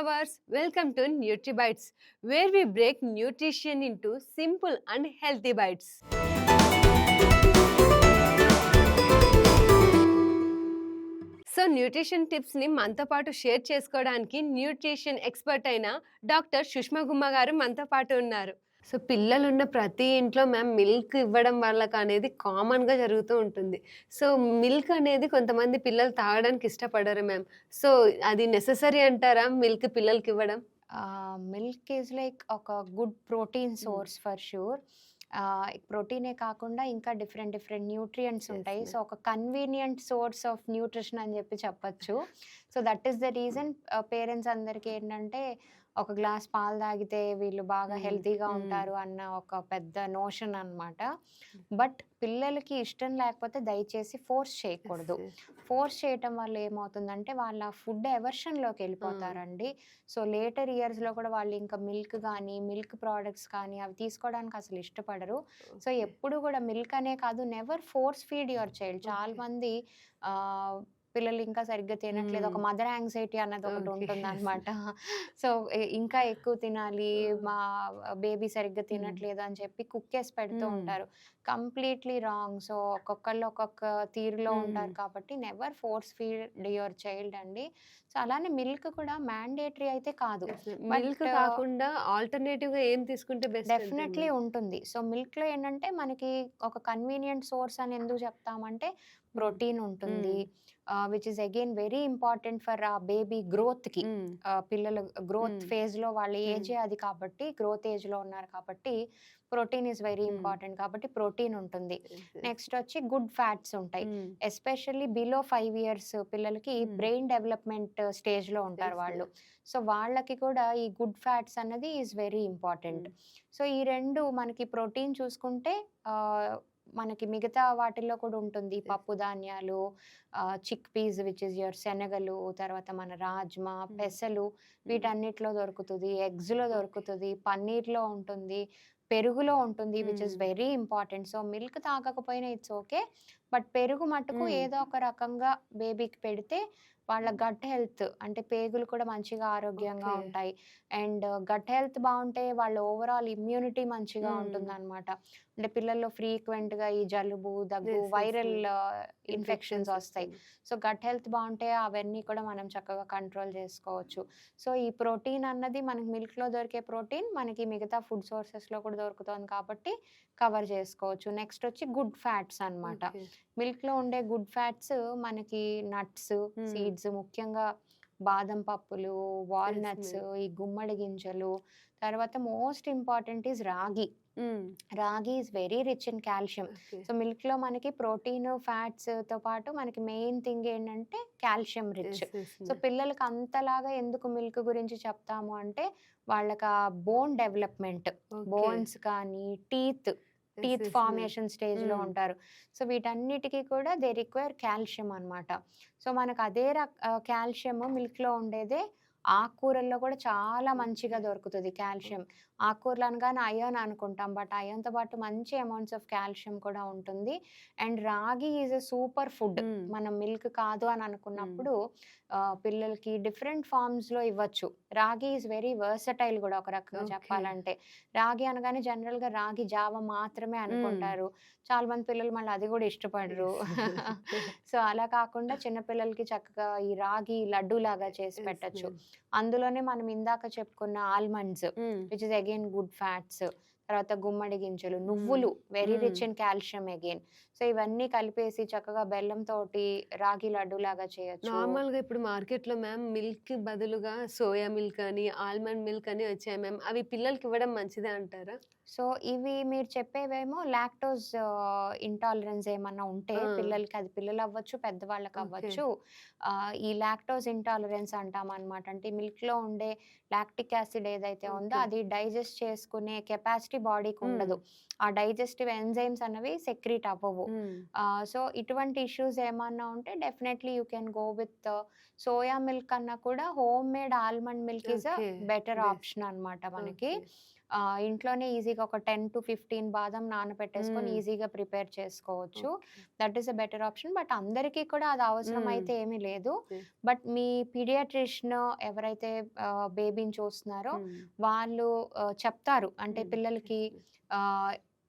lovers, welcome to NutriBites, where we break nutrition into simple and healthy bites. So nutrition టిప్స్ని మనతో పాటు share చేసుకోవడానికి nutrition expert అయిన doctor Sushma Gumma గారు మనతో పాటు ఉన్నారు. సో పిల్లలున్న ప్రతి ఇంట్లో మ్యామ్ మిల్క్ ఇవ్వడం వాళ్ళకి అనేది కామన్గా జరుగుతూ ఉంటుంది. సో మిల్క్ అనేది కొంతమంది పిల్లలు తాగడానికి ఇష్టపడరు మ్యామ్. సో అది నెససరీ అంటారా మిల్క్ పిల్లలకి ఇవ్వడం? మిల్క్ ఈజ్ లైక్ ఒక good protein source for sure. ప్రోటీనే కాకుండా ఇంకా డిఫరెంట్ డిఫరెంట్ న్యూట్రియంట్స్ ఉంటాయి. సో ఒక కన్వీనియంట్ సోర్స్ ఆఫ్ న్యూట్రిషన్ అని చెప్పచ్చు. So that is the reason parents అందరికీ ఏంటంటే ఒక గ్లాస్ పాలు తాగితే వీళ్ళు బాగా హెల్తీగా ఉంటారు అన్న ఒక పెద్ద నోషన్ అనమాట. బట్ పిల్లలకి ఇష్టం లేకపోతే దయచేసి ఫోర్స్ చేయకూడదు. ఫోర్స్ చేయటం వల్ల ఏమవుతుందంటే వాళ్ళ ఫుడ్ ఎవర్షన్లోకి వెళ్ళిపోతారండి. సో లేటర్ ఇయర్స్లో కూడా వాళ్ళు ఇంకా మిల్క్ కానీ మిల్క్ ప్రోడక్ట్స్ కానీ అవి తీసుకోవడానికి అసలు ఇష్టపడరు. సో ఎప్పుడు కూడా మిల్క్ అనే కాదు, never force feed your child. చాలా మంది పిల్లలు ఇంకా సరిగ్గా తినట్లేదు, ఒక మదర్ యాంగ్జైటీ అన్నది ఒకటి ఉంటుందన్నమాట. సో ఇంకా ఎక్కువ తినాలి, మా బేబీ సరిగ్గా తినట్లేదు అని చెప్పి కుక్కేసి పెడుతూ ఉంటారు. Completely wrong. సో ఒక్కొక్కళ్ళు ఒక్కొక్క తీరులో ఉంటారు కాబట్టి never force feed your child అండి. సో అలానే మిల్క్ కూడా మ్యాండేటరీ అయితే కాదు. మిల్క్ కాకుండా ఆల్టర్నేటివ్గా ఏం తీసుకుంటే బెస్ట్? డెఫినెట్లీ ఉంటుంది. సో మిల్క్లో ఏంటంటే మనకి ఒక కన్వీనియంట్ సోర్స్ అని ఎందుకు చెప్తామంటే ప్రోటీన్ ఉంటుంది, which is again very important for ఆ బేబీ గ్రోత్కి. పిల్లల గ్రోత్ ఫేజ్లో వాళ్ళ ఏజే అది కాబట్టి, గ్రోత్ ఏజ్లో ఉన్నారు కాబట్టి ప్రోటీన్ ఈజ్ వెరీ ఇంపార్టెంట్ కాబట్టి ప్రోటీన్ ఉంటుంది. నెక్స్ట్ వచ్చి గుడ్ ఫ్యాట్స్ ఉంటాయి. ఎస్పెషల్లీ బిలో 5 years పిల్లలకి బ్రెయిన్ డెవలప్మెంట్ స్టేజ్లో ఉంటారు వాళ్ళు. సో వాళ్ళకి కూడా ఈ గుడ్ ఫ్యాట్స్ అన్నది ఈజ్ వెరీ ఇంపార్టెంట్. సో ఈ రెండు మనకి ప్రోటీన్ చూసుకుంటే మనకి మిగతా వాటిల్లో కూడా ఉంటుంది. పప్పు ధాన్యాలు, chickpeas which is your శనగలు, తర్వాత మన రాజ్మా, పెసలు, వీటన్నిటిలో దొరుకుతుంది. ఎగ్స్లో దొరుకుతుంది, పన్నీర్లో ఉంటుంది, పెరుగులో ఉంటుంది, which is very important. So milk తాగకపోయినా ఇట్స్ ఓకే, బట్ పెరుగు మటుకు ఏదో ఒక రకంగా బేబీకి పెడితే వాళ్ళ గట్ హెల్త్ అంటే పేగులు కూడా మంచిగా ఆరోగ్యంగా ఉంటాయి. అండ్ గట్ హెల్త్ బాగుంటే వాళ్ళ ఓవరాల్ ఇమ్యూనిటీ మంచిగా ఉంటుందన్నమాట. అంటే పిల్లల్లో ఫ్రీక్వెంట్గా ఈ జలుబు, దగ్గు, వైరల్ ఇన్ఫెక్షన్స్ వస్తాయి. సో గట్ హెల్త్ బాగుంటే అవన్నీ కూడా మనం చక్కగా కంట్రోల్ చేసుకోవచ్చు. సో ఈ ప్రోటీన్ అన్నది మనకి మిల్క్లో దొరికే ప్రోటీన్ మనకి మిగతా ఫుడ్ సోర్సెస్లో కూడా దొరుకుతుంది కాబట్టి కవర్ చేసుకోవచ్చు. నెక్స్ట్ వచ్చి గుడ్ ఫ్యాట్స్ అన్నమాట. మిల్క్లో ఉండే గుడ్ ఫ్యాట్స్ మనకి నట్స్, సీడ్స్, ముఖ్యంగా బాదం పప్పులు, వాల్నట్స్, ఈ గుమ్మడి గింజలు, తర్వాత most important is ragi. Ragi is very rich in calcium. So మిల్క్లో మనకి ప్రోటీన్, ఫ్యాట్స్తో పాటు మనకి మెయిన్ థింగ్ ఏంటంటే కాల్షియం రిచ్. సో పిల్లలకి అంతలాగా ఎందుకు మిల్క్ గురించి చెప్తాము అంటే వాళ్ళకి ఆ బోన్ డెవలప్మెంట్, బోన్స్ కానీ టీత్ ఫార్మేషన్ స్టేజ్లో ఉంటారు. సో వీటన్నిటికీ కూడా దే రిక్వైర్ కాల్షియం అనమాట. సో మనకు అదే కాల్షియం మిల్క్లో ఉండేదే ఆకుకూరల్లో కూడా చాలా మంచిగా దొరుకుతుంది కాల్షియం. ఆకుకూరలు అనగానే అయర్న్ అనుకుంటాం, బట్ అయర్న్తో పాటు మంచి అమౌంట్స్ ఆఫ్ కాల్షియం కూడా ఉంటుంది. అండ్ రాగి ఈజ్ ఎ సూపర్ ఫుడ్. మనం మిల్క్ కాదు అని అనుకున్నప్పుడు పిల్లలకి డిఫరెంట్ ఫార్మ్స్లో ఇవ్వచ్చు. రాగి ఈజ్ వెరీ వర్సటైల్ కూడా ఒక రకంగా చెప్పాలంటే. రాగి అనగానే జనరల్గా రాగి జావ మాత్రమే అనుకుంటారు. చాలా మంది పిల్లలు మళ్ళీ అది కూడా ఇష్టపడరు. సో అలా కాకుండా చిన్నపిల్లలకి చక్కగా ఈ రాగి లడ్డు లాగా చేసి పెట్టచ్చు. అందులోనే మనం ఇందాక చెప్పుకున్న almonds which is again good fats, తర్వాత గుమ్మడి గింజలు, నువ్వులు very rich in calcium again. So ఇవన్నీ కలిపేసి చక్కగా బెల్లంతోటి రాగి లడ్డు లాగా చేయొచ్చు. నార్మల్గా ఇప్పుడు మార్కెట్లో మ్యామ్ మిల్క్ బదులుగా సోయా మిల్క్ అని, ఆల్మండ్ మిల్క్ అని వచ్చాయి మ్యామ్. అవి పిల్లలకి ఇవ్వడం మంచిదే అంటారా? సో ఇవి మీరు చెప్పేవేమో లాక్టోజ్ ఇంటాలరెన్స్ ఏమన్నా ఉంటే పిల్లలకి, అది పిల్లలు అవ్వచ్చు, పెద్దవాళ్ళకి అవ్వచ్చు. ఈ లాక్టోజ్ ఇంటాలరెన్స్ అంటాం అనమాట. అంటే మిల్క్లో ఉండే లాక్టిక్ యాసిడ్ ఏదైతే ఉందో అది డైజెస్ట్ చేసుకునే కెపాసిటీ బాడీకి ఉండదు. ఆ డైజెస్టివ్ ఎంజైమ్స్ అన్నవి సెక్రీట్ అవ్వవు. సో ఇటువంటి ఇష్యూస్ ఏమన్నా ఉంటే definitely you can go with soya milk అన్నా కూడా home made almond milk is a better option అన్నమాట మనకి. ఇంట్లోనే ఈజీగా ఒక 10 to 15 బాదం నానబెట్టేసుకొని ఈజీగా ప్రిపేర్ చేసుకోవచ్చు. That is a better option. But అందరికీ కూడా అది అవసరం అయితే ఏమీ లేదు. బట్ మీ పీడియాట్రిషియన్ ఎవరైతే బేబీని చూస్తున్నారో వాళ్ళు చెప్తారు. అంటే పిల్లలకి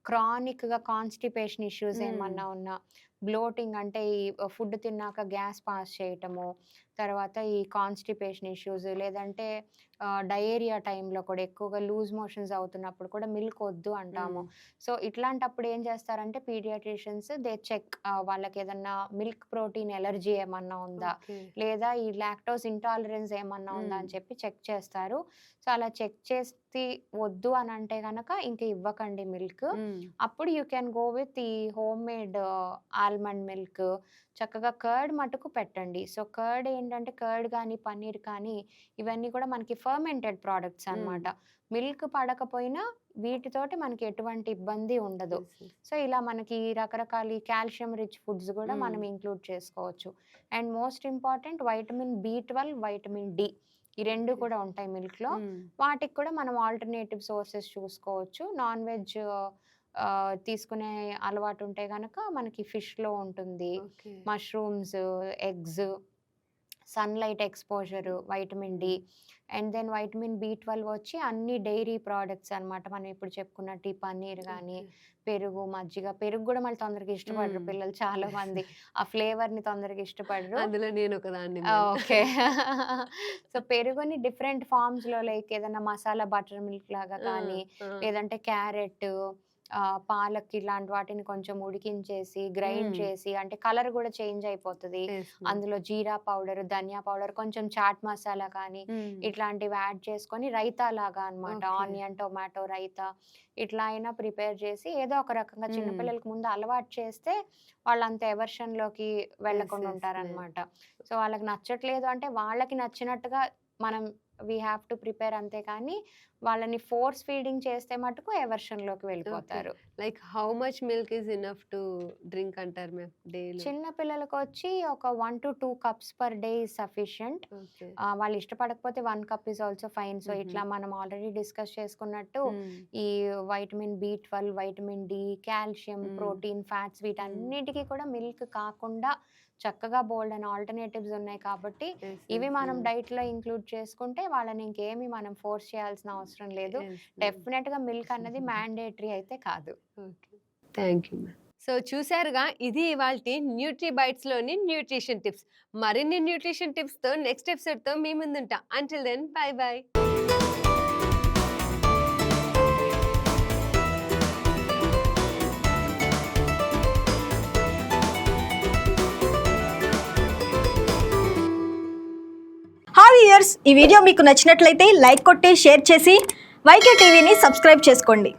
క్రానిక్గా కాన్స్టిపేషన్ ఇష్యూస్ ఏమన్నా ఉన్నా, బ్లోటింగ్ అంటే ఈ ఫుడ్ తిన్నాక గ్యాస్ పాస్ చేయటము, తర్వాత ఈ కాన్స్టిపేషన్ ఇష్యూస్, లేదంటే డయేరియా టైంలో కూడా ఎక్కువగా లూజ్ మోషన్స్ అవుతున్నప్పుడు కూడా మిల్క్ వద్దు అంటాము. సో ఇట్లాంటప్పుడు ఏం చేస్తారంటే పీడియాట్రిషియన్స్ దే చెక్ వాళ్ళకి ఏదన్నా మిల్క్ ప్రోటీన్ ఎలర్జీ ఏమన్నా ఉందా, లేదా ఈ లాక్టోస్ ఇంటాలరెన్స్ ఏమన్నా ఉందా అని చెప్పి చెక్ చేస్తారు. సో అలా చెక్ చేసి వద్దు అని అంటే కనుక ఇంక ఇవ్వకండి మిల్క్. అప్పుడు యూ కెన్ గో విత్ ఈ హోమ్ మేడ్ ఆల్మండ్ మిల్క్. చక్కగా కర్డ్ మటుకు పెట్టండి. సో కర్డ్ ఏంటంటే కర్డ్ కానీ పన్నీర్ కానీ ఇవన్నీ కూడా మనకి ఫర్మెంటెడ్ ప్రోడక్ట్స్ అన్నమాట. మిల్క్ పడకపోయినా వీటితోటి మనకి ఎటువంటి ఇబ్బంది ఉండదు. సో ఇలా మనకి రకరకాల కాల్షియం రిచ్ ఫుడ్స్ కూడా మనం ఇంక్లూడ్ చేసుకోవచ్చు. And most important vitamin B12, vitamin D ఈ రెండు కూడా ఉంటాయి మిల్క్లో. వాటికి కూడా మనం ఆల్టర్నేటివ్ సోర్సెస్ చూసుకోవచ్చు. నాన్ వెజ్ తీసుకునే అలవాటు ఉంటే కనుక మనకి ఫిష్లో ఉంటుంది, mushrooms, eggs, sunlight exposure, vitamin D. And then vitamin B12 వచ్చి అన్ని డైరీ ప్రోడక్ట్స్ అన్నమాట. మనం ఇప్పుడు చెప్పుకున్నట్టు ఈ పన్నీర్ కానీ, పెరుగు, మజ్జిగ. పెరుగు కూడా మళ్ళీ తొందరగా ఇష్టపడరు పిల్లలు చాలా మంది. ఆ ఫ్లేవర్ని తొందరగా ఇష్టపడరు. అందులో నేను ఒకదాన్ని. ఓకే. సో పెరుగుని డిఫరెంట్ ఫార్మ్స్లో లైక్ ఏదైనా మసాలా బటర్ మిల్క్ లాగా కానీ, లేదంటే క్యారెట్, పాలక్ ఇలాంటి వాటిని కొంచెం ఉడికించేసి గ్రైండ్ చేసి, అంటే కలర్ కూడా చేంజ్ అయిపోతుంది. అందులో జీరా పౌడర్, ధనియా పౌడర్, కొంచెం చాట్ మసాలా కానీ ఇట్లాంటివి యాడ్ చేసుకొని రైతా లాగా అన్నమాట. ఆనియన్ టొమాటో రైతా ఇట్లా అయినా ప్రిపేర్ చేసి ఏదో ఒక రకంగా చిన్నపిల్లలకి ముందు అలవాటు చేస్తే వాళ్ళంత ఎవర్షన్లోకి వెళ్ళకుండా ఉంటారనమాట. సో వాళ్ళకి నచ్చట్లేదు అంటే వాళ్ళకి నచ్చినట్టుగా మనం వీ హ్యావ్ టు ప్రిపేర్, అంతే కానీ వాళ్ళని ఫోర్స్ ఫీడింగ్ చేస్తే మటుకు ఎవర్షన్లోకి వెళ్ళిపోతారు. Like how much milk is enough to drink అంటారు మ్యామ్ డైలీ? చిన్న పిల్లలకు వచ్చి ఒక 1 to 2 cups per day is sufficient. వాళ్ళు ఇష్టపడకపోతే 1 cup is also fine. So ఇట్లా మనం ఆల్రెడీ డిస్కస్ చేసుకున్నట్టు ఈ vitamin B12, vitamin D, calcium, protein, fats వీటన్నిటికీ కూడా మిల్క్ కాకుండా చక్కగా బోల్డ్ అండ్ ఆల్టర్నేటివ్స్ ఉన్నాయి కాబట్టి ఇవి మనం డైట్లో ఇంక్లూడ్ చేసుకుంటే వాళ్ళని ఇంకేమి మనం ఫోర్స్ చేయాల్సిన అవసరం లేదు. డెఫినెట్గా మిల్క్ అన్నది మ్యాండేటరీ అయితే కాదు. Thank you ma'am. సో చూసారుగా, ఇది ఇవాల్టి న్యూట్రీ బైట్స్లోని న్యూట్రిషన్ టిప్స్. మరిన్ని న్యూట్రిషన్ టిప్స్తో నెక్స్ట్ ఎపిసోడ్తో మీ ముందుంటా. Until then bye bye. Hi viewers, ఈ వీడియో మీకు నచ్చినట్లయితే లైక్ కొట్టి షేర్ చేసి వైకే టీవీని సబ్స్క్రైబ్ చేసుకోండి.